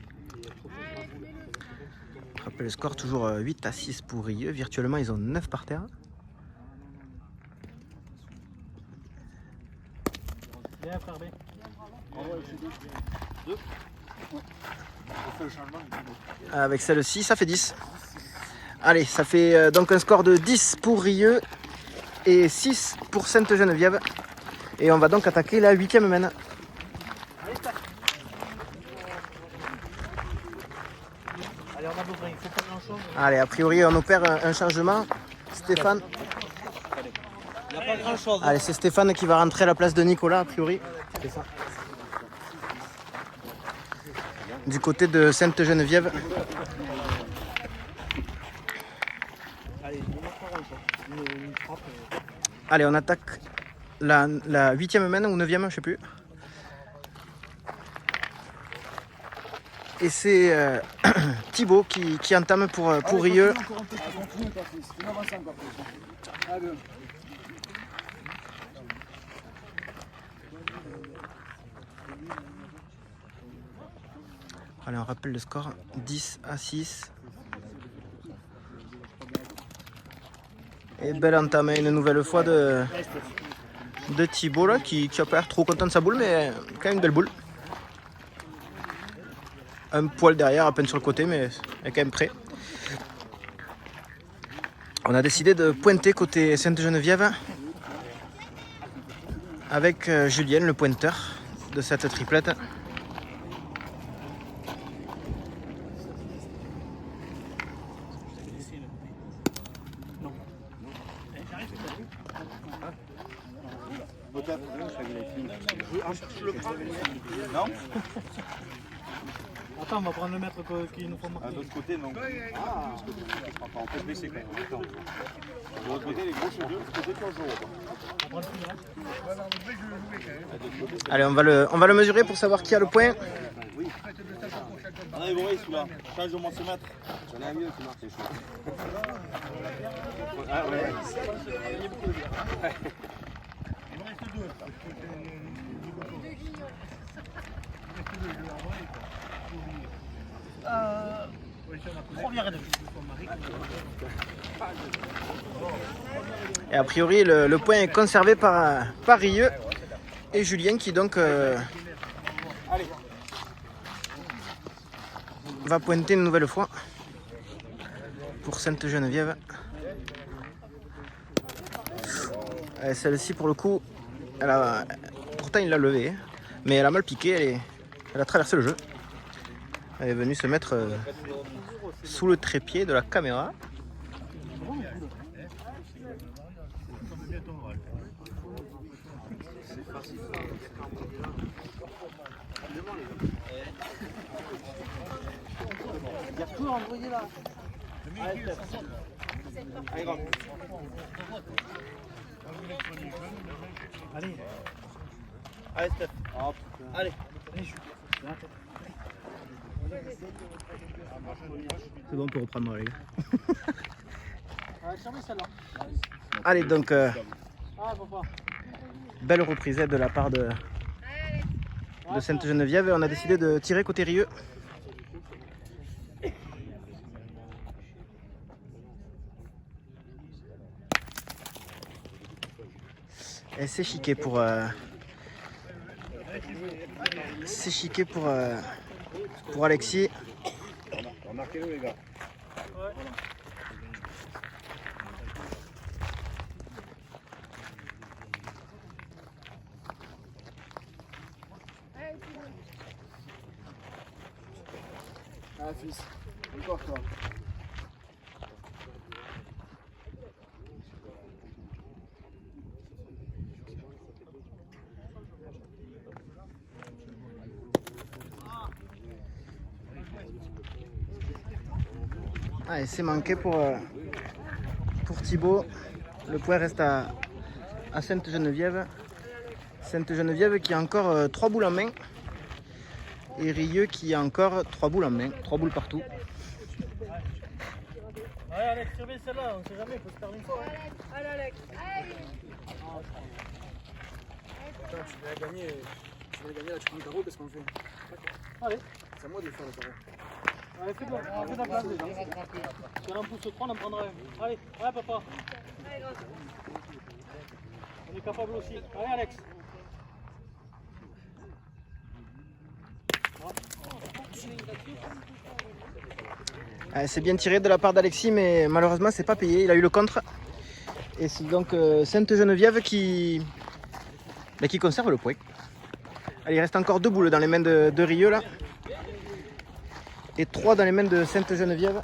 Je rappelle le score, toujours 8 à 6 pour Rieux. Virtuellement, ils ont 9 par terre. Bien frère B. Avec celle-ci, ça fait 10. Allez, ça fait donc un score de 10 pour Rieux et 6 pour Sainte-Geneviève. Et on va donc attaquer la 8e mène. Allez, on a besoin, il faut pas grand-chose. Allez, a priori, on opère un changement. Stéphane. Il n'y a pas grand-chose. Allez, c'est Stéphane qui va rentrer à la place de Nicolas, a priori. C'est ça. Du côté de Sainte-Geneviève. Allez, on attaque la 8e mène ou 9e, je sais plus. Et c'est Thibaut qui entame pour Rieux. Allez, on rappelle le score, 10 à 6. Et belle entame une nouvelle fois de Thibaut là, qui a pas l'air trop content de sa boule, mais quand même une belle boule. Un poil derrière, à peine sur le côté, mais elle est quand même prêt. On a décidé de pointer côté Sainte-Geneviève avec Julien, le pointeur de cette triplette. Non. Attends, on va prendre le mètre qui nous faut marquer. De l'autre côté, non. Ah, on peut baisser quand même. Attends. De l'autre côté, les gros cheveux, de l'autre côté, Allez, on va le mesurer pour savoir qui a le point. oui. Allez, bon, celui-là. Change au moins ce mètre. J'en ai un mieux qui marque les choses. Ah ouais. Il me reste deux. Et a priori, le point est conservé par Rieux et Julien qui donc va pointer une nouvelle fois pour Sainte-Geneviève. Celle-ci, pour le coup, pourtant il l'a levée, mais elle a mal piqué, elle a traversé le jeu. Elle est venue se mettre sous le trépied de la caméra. Il y a tout envoyé là. Allez, rentre. Allez. Allez, Steph. Hop. Allez. Allez, je suis. C'est bon, on peut reprendre les gars. Tiens, mais celle-là. Allez, donc, Ah, papa. belle reprise de la part de Sainte-Geneviève. On a décidé de tirer côté Rieux. Et c'est chiqué pour Alexis. Remarquez-le les gars. Ah, fils. Encore toi. Allez, c'est manqué pour Thibaut. Le point reste à Sainte-Geneviève. Sainte-Geneviève qui a encore 3 boules en main. Et Rieux qui a encore 3 boules en main. 3 boules partout. Allez, Alex, surveille celle-là, on sait jamais, il faut se faire une fois. Allez, Alex. Putain, tu viens gagner là, tu prends le carreau, qu'est-ce qu'on fait? Allez, c'est à moi de le faire le carreau. Allez, fais-le, fais ta place déjà. Si on en pousse 3, on en prendra un. Allez, ouais, papa. On est capable aussi. Allez, Alex. C'est bien tiré de la part d'Alexis, mais malheureusement c'est pas payé. Il a eu le contre. Et c'est donc Sainte-Geneviève qui conserve le point. Allez, il reste encore 2 boules dans les mains de Rieux là. Et 3 dans les mains de Sainte-Geneviève.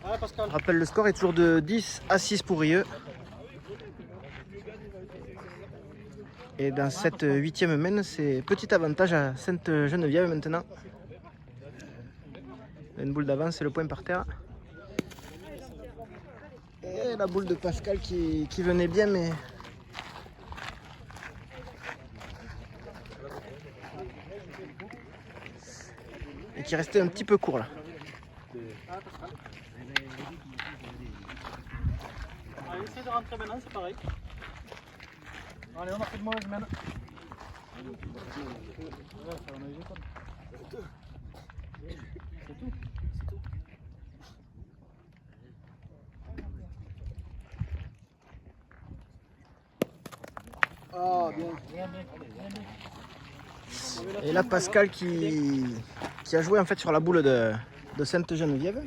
Allez, Pascal. Je rappelle, le score est toujours de 10 à 6 pour Rieux. Et dans cette 8e main, c'est petit avantage à Sainte-Geneviève maintenant. Une boule d'avance et le point par terre. Et la boule de Pascal qui venait bien, mais et qui restait un petit peu court là. Allez, essaye de rentrer maintenant, c'est pareil. Allez, on a fait de mauvaise main. C'est tout. Ah, bien. Et là, Pascal qui a joué en fait sur la boule de Sainte-Geneviève.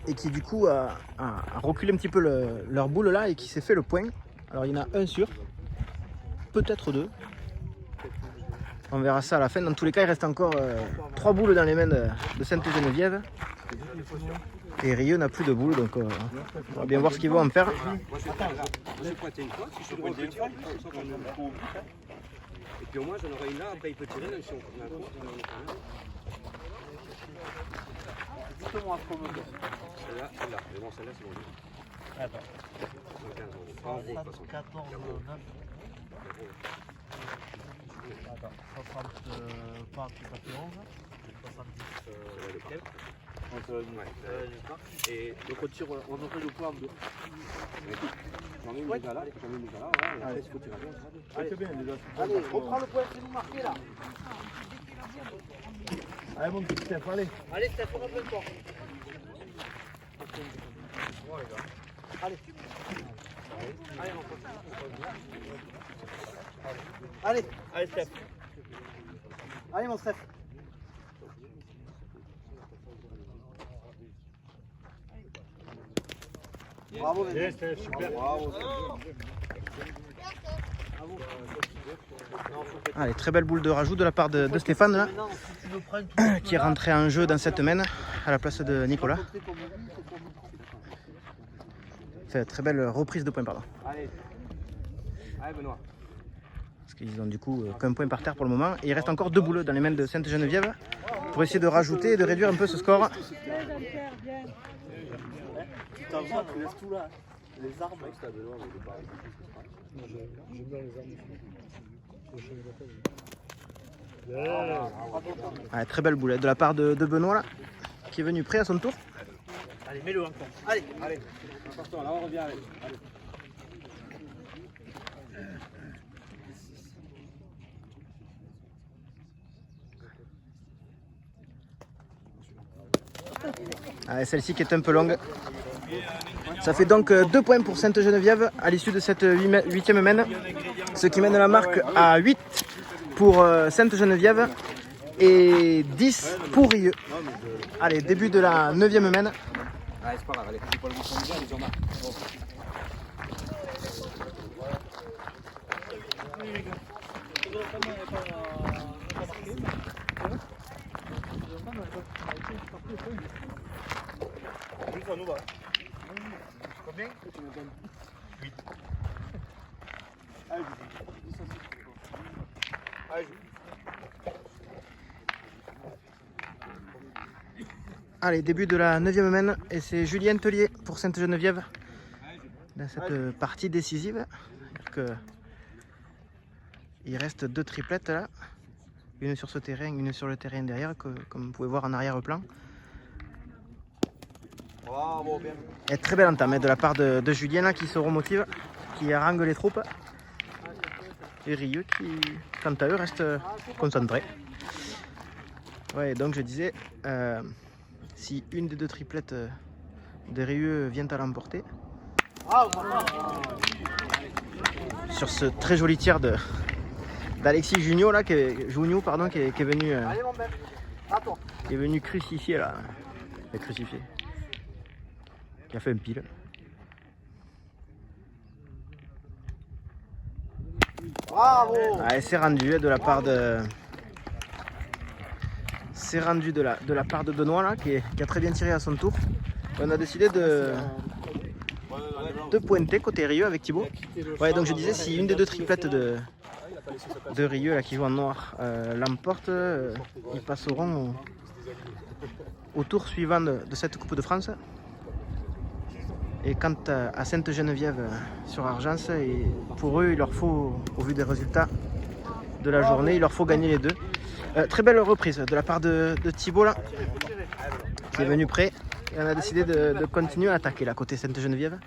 Et qui du coup a reculé un petit peu leur boule là et qui s'est fait le point. Alors il y en a un sûr, peut-être 2. On verra ça à la fin. Dans tous les cas, il reste encore 3 boules dans les mains de Sainte-Geneviève. Et Rieux n'a plus de boules, donc on va bien voir ce qu'ils vont en faire. J'ai pointé une fois, si je suis pointé une fois, et puis au moins j'en aurai une là, après il peut tirer, même si on prend un coup. Dites-moi comment. Celle-là, mais bon celle-là c'est bon. Ah bah. 15 euros, pas en gros de toute façon. 14, 9. Attends, 60, pas tout à fait 11. 70. Lequel? Ouais. Et donc on aurait le point en 2. j'en ai une déjà là, voilà, et après il faut tirer bien, ça va bien. Allez, bien déjà. Allez, on prend le point, c'est nous marqué là. Allez mon petit Steph, allez. Allez Steph, on rappelle toi. Allez. Allez mon pote. Allez. Allez Steph. Allez mon Steph. Bravo les Yes, Steph, super. bravo. Allez, très belle boule de rajout de la part de Stéphane là, qui est rentré en jeu dans cette main à la place de Nicolas. Fait très belle reprise de points, pardon. Allez, Benoît. Parce qu'ils ont du coup qu'un point par terre pour le moment. Et il reste encore 2 boules dans les mains de Sainte-Geneviève pour essayer de rajouter et de réduire un peu ce score. T'as besoin, tu laisses tout là. Les armes. J'aime bien les armes. Ouais, très belle boulette de la part de Benoît là, qui est venu prêt à son tour. Allez, mets-le encore. Allez. Attention, là on revient avec. Allez. Ah, celle-ci qui est un peu longue. Ça fait donc 2 points pour Sainte-Geneviève à l'issue de cette 8e mène. Ce qui mène la marque à 8 pour Sainte-Geneviève et 10 pour Rieux. Allez, début de la 9e mène. Allez, c'est pas grave, allez. C'est pas le bon sens, ils en marquent. Allez, début de la 9e mène et c'est Julien Tellier pour Sainte-Geneviève dans cette partie décisive. Il reste 2 triplettes là, une sur ce terrain, une sur le terrain derrière, comme vous pouvez voir en arrière-plan. Et très belle entame de la part de Julien là, qui se remotive, qui harangue les troupes. Et Rieux qui, quant à eux, reste concentré. Ouais, donc je disais, si une des 2 triplettes de Rieux vient à l'emporter, sur ce très joli tir d'Alexis Junio là, qui est venu crucifier là, qui a fait un pile. Allez, c'est rendu de la part de. C'est rendu de la part de Benoît là, qui a très bien tiré à son tour. On a décidé de pointer côté Rieux avec Thibaut. Ouais, donc je disais, si une des 2 triplettes de Rieux là, qui joue en noir l'emporte, ils passeront au tour suivant de cette Coupe de France. Et quant à Sainte-Geneviève sur Argence, et pour eux, il leur faut, au vu des résultats de la journée, il leur faut gagner les 2. Très belle reprise de la part de Thibaut là, qui est venu prêt. Et on a décidé de continuer à attaquer là, côté Sainte-Geneviève.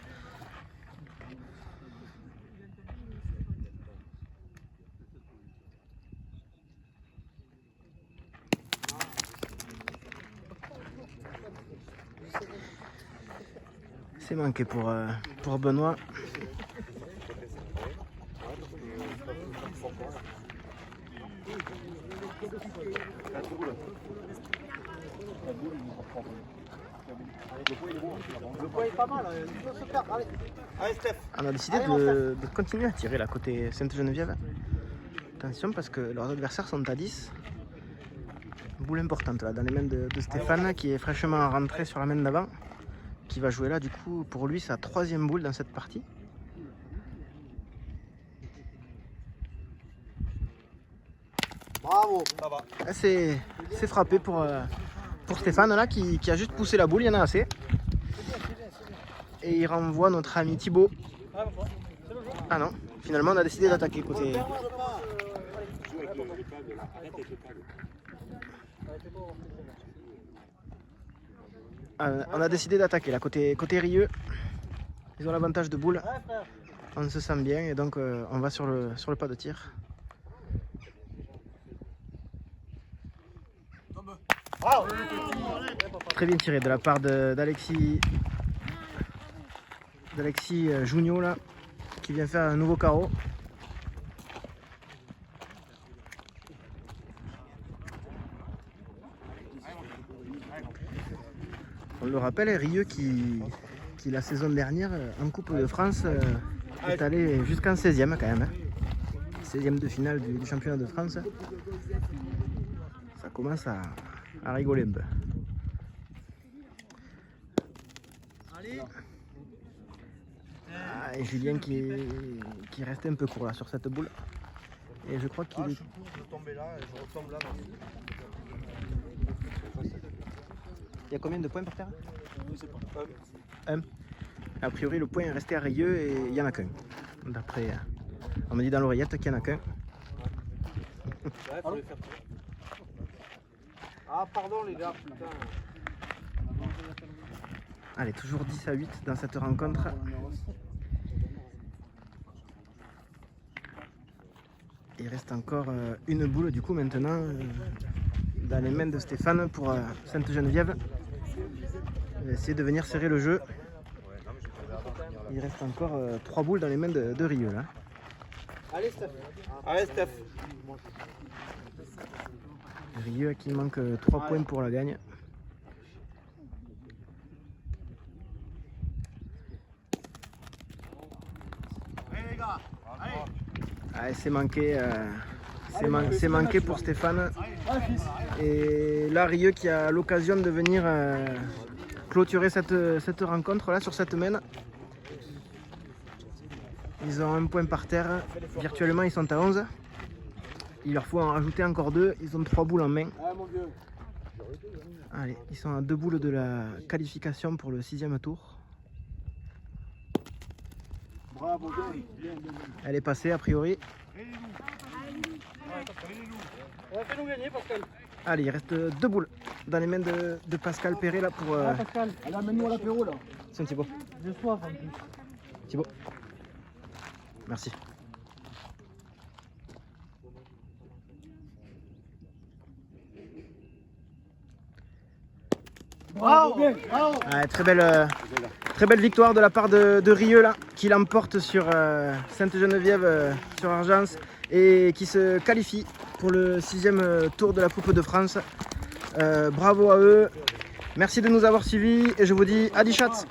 C'est manqué pour Benoît. Le point est pas mal, il peut se faire. Allez, Steph. On a décidé de continuer à tirer là, côté Sainte-Geneviève. Attention parce que leurs adversaires sont à 10. Boule importante là, dans les mains de Stéphane, qui est fraîchement rentré sur la main d'avant, qui va jouer là du coup pour lui sa 3e boule dans cette partie. Bravo, ça va. C'est frappé pour Stéphane là, qui a juste poussé la boule, il y en a assez. Et il renvoie notre ami Thibaut. Ah non, finalement on a décidé d'attaquer côté. On a décidé d'attaquer là, côté Rieux. Ils ont l'avantage de boule. On se sent bien et donc on va sur le pas de tir. Très bien tiré de la part d'Alexis Junio là, qui vient faire un nouveau carreau. On le rappelle, Rieux qui la saison dernière en Coupe de France est allé jusqu'en 16e quand même. 16e de finale du championnat de France. Ça commence à rigoler un peu. Et Julien qui reste un peu court là sur cette boule. Et je crois qu'il est. Je tomber là et je retombe là. Il y a combien de points par terre? Je sais pas. Un. A priori, le point est resté à Rieux et il n'y en a qu'un. D'après, on me dit dans l'oreillette qu'il n'y en a qu'un. Ouais, faut les faire. Ah, pardon les gars, putain. Allez, toujours 10 à 8 dans cette rencontre. Il reste encore une boule du coup maintenant dans les mains de Stéphane pour Sainte-Geneviève. Il va essayer de venir serrer le jeu. Il reste encore 3 boules dans les mains de Rieux là. Allez Steph. Allez Steph. Rieux à qui il manque 3 points pour la gagne. Allez, c'est manqué. C'est manqué pour Stéphane. Et là, Rieux qui a l'occasion de venir clôturer cette rencontre là sur cette main. Ils ont un point par terre. Virtuellement, ils sont à 11. Il leur faut en rajouter encore 2. Ils ont 3 boules en main. Allez, ils sont à 2 boules de la qualification pour le 6e tour. Bravo, Elle est passée a priori. Fais-nous gagner Pascal. Allez, il reste 2 boules dans les mains de Pascal Perret là pour. Pascal, allez amène-nous à l'apéro là. Tiens Thibaut. J'ai soif en plus. Thibaut. Merci. Bravo, bien, bravo. Ouais, très belle victoire de la part de Rieux là, qui l'emporte sur Sainte-Geneviève sur Argence et qui se qualifie pour le 6e tour de la Coupe de France. Bravo à eux. Merci de nous avoir suivis et je vous dis à 10 chats.